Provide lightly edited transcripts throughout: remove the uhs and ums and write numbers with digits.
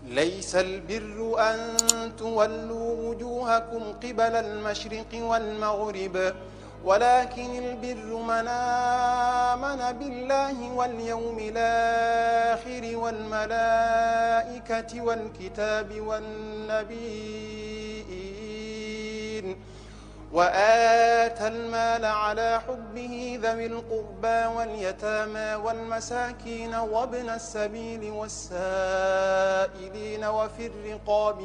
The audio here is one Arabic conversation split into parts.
ليس البر أن تولوا وجوهكم قبل المشرق والمغرب ولكن البر من آمن بالله واليوم الآخر والملائكة والكتاب والنبيين وآتى المال على حبه ذوي القربى واليتامى والمساكين وابن السبيل والسائلين وفي الرقاب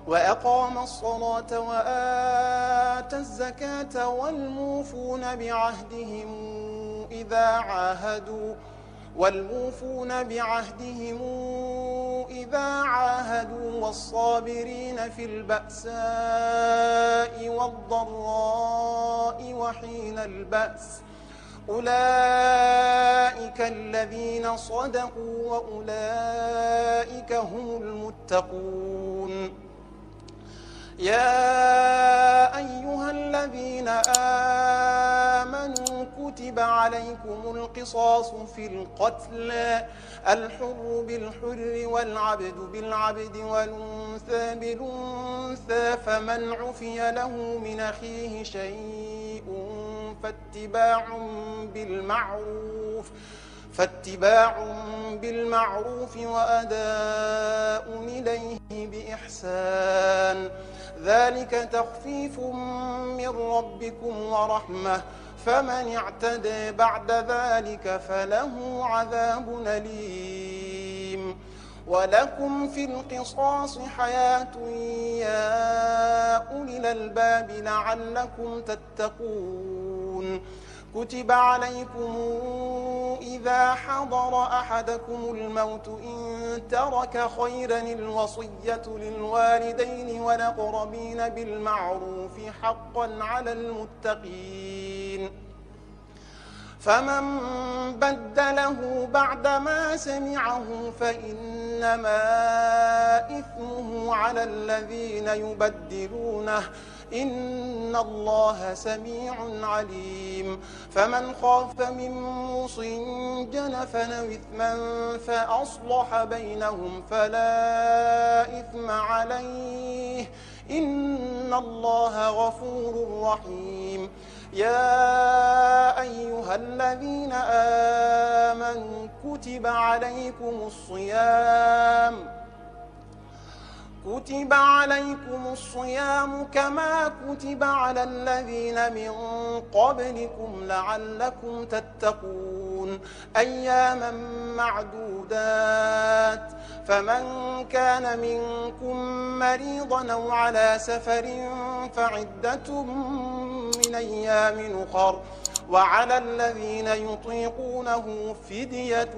وأقام الصلاة وآتى الزكاة والموفون بعهدهم إذا عاهدوا والصابرين في البأساء والضراء وحين البأس أولئك الذين صدقوا وأولئك هم المتقون يا أيها الذين آمنوا كتب عليكم القصاص في القتل الحر بالحر والعبد بالعبد والأنثى بالأنثى فمن عفي له من أخيه شيء فاتباع بالمعروف وأداء إليه بإحسان ذلك تخفيف من ربكم ورحمة فمن اعتدى بعد ذلك فله عذاب أليم ولكم في القصاص حياة يا أولي الألباب لعلكم تتقون كتب عليكم إذا حضر أحدكم الموت إن ترك خيرا الوصية للوالدين والأقربين بالمعروف حقا على المتقين فمن بدله بعدما سمعه فإنما إثمه على الذين يبدلونه إن الله سميع عليم فمن خاف من موص جنفا أو إثما فأصلح بينهم فلا إثم عليه إن الله غفور رحيم يا أيها الذين آمنوا كتب عليكم الصيام كما كتب على الذين من قبلكم لعلكم تتقون أياما معدودات فمن كان منكم مريضا أو على سفر فعدة من أيام أخر وعلى الذين يطيقونه فدية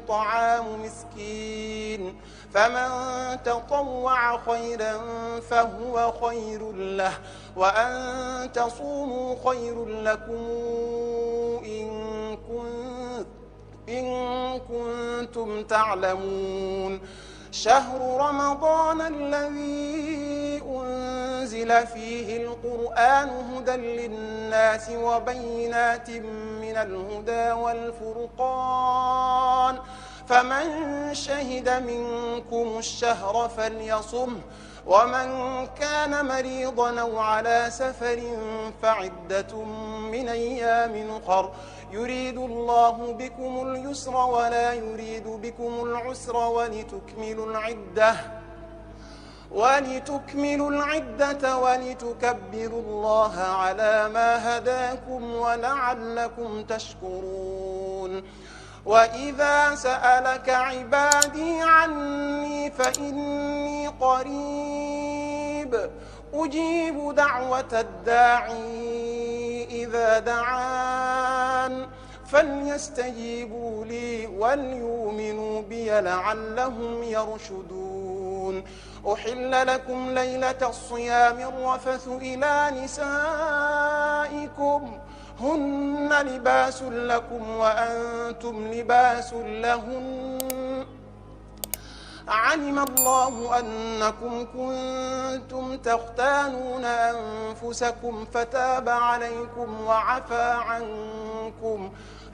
طعام مسكين فمن تطوع خيرا فهو خير له وأن تصوموا خير لكم إن كنتم تعلمون شهر رمضان الذي أنزل فيه القرآن هدى للناس وبينات من الهدى والفرقان فمن شهد منكم الشهر فليصمه ومن كان مريضا أو على سفر فعدة من أيام أخر يريد الله بكم اليسر ولا يريد بكم العسر ولتكملوا العدة ولتكبروا الله على ما هداكم ولعلكم تشكرون وإذا سألك عبادي عني فإني قريب أجيب دعوة الداعي إذا دعان فليستجيبوا لي وليؤمنوا بي لعلهم يرشدون أحل لكم ليلة الصيام الرفث إلى نسائكم هن لباس لكم وأنتم لباس لهن علم الله أنكم كنتم تختانون أنفسكم فتاب عليكم وعفى عنكم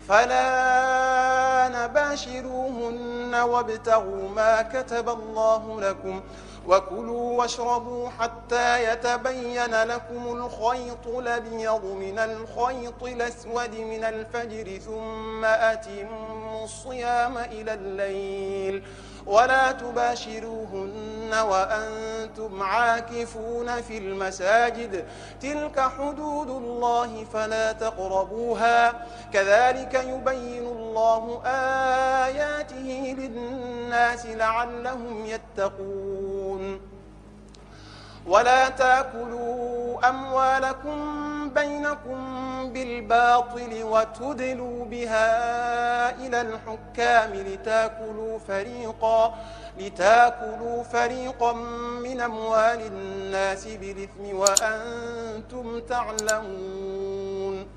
فلا نباشروهن وابتغوا ما كتب الله لكم وكلوا واشربوا حتى يتبين لكم الخيط الأبيض من الخيط الأسود من الفجر ثم أتموا الصيام إلى الليل ولا تباشروهن وأنتم عاكفون في المساجد تلك حدود الله فلا تقربوها كذلك يبين الله آياته للناس لعلهم يتقون ولا تأكلوا أموالكم بينكم بالباطل وتدلوا بها إلى الحكام لتأكلوا فريقا من أموال الناس بالإثم وأنتم تعلمون